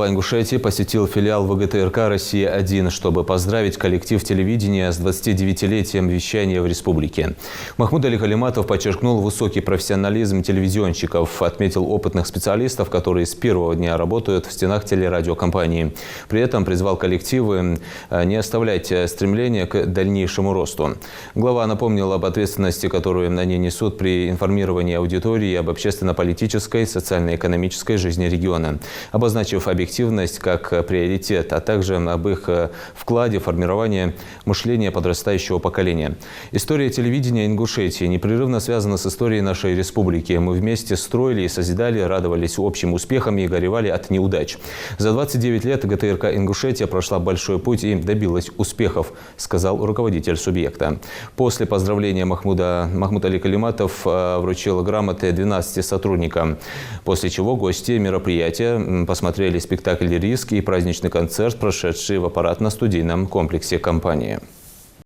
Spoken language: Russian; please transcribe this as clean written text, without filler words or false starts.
Глава Ингушетии посетил филиал ВГТРК «Россия-1», чтобы поздравить коллектив телевидения с 29-летием вещания в республике. Махмуд Али Калиматов подчеркнул высокий профессионализм телевизионщиков, отметил опытных специалистов, которые с первого дня работают в стенах телерадиокомпании. При этом призвал коллективы не оставлять стремления к дальнейшему росту. Глава напомнил об ответственности, которую они несут при информировании аудитории об общественно-политической, социально-экономической жизни региона, обозначив объективность как приоритет, а также об их вкладе в формирование мышления подрастающего поколения. История телевидения Ингушетии непрерывно связана с историей нашей республики. Мы вместе строили и созидали, радовались общим успехам и горевали от неудач. За 29 лет ГТРК Ингушетия прошла большой путь и добилась успехов, сказал руководитель субъекта. После поздравления Махмуд Али Калиматов вручил грамоты 12 сотрудникам, после чего гости мероприятия посмотрели спектакль «Риск» и праздничный концерт, прошедший в аппаратно-студийном комплексе компании.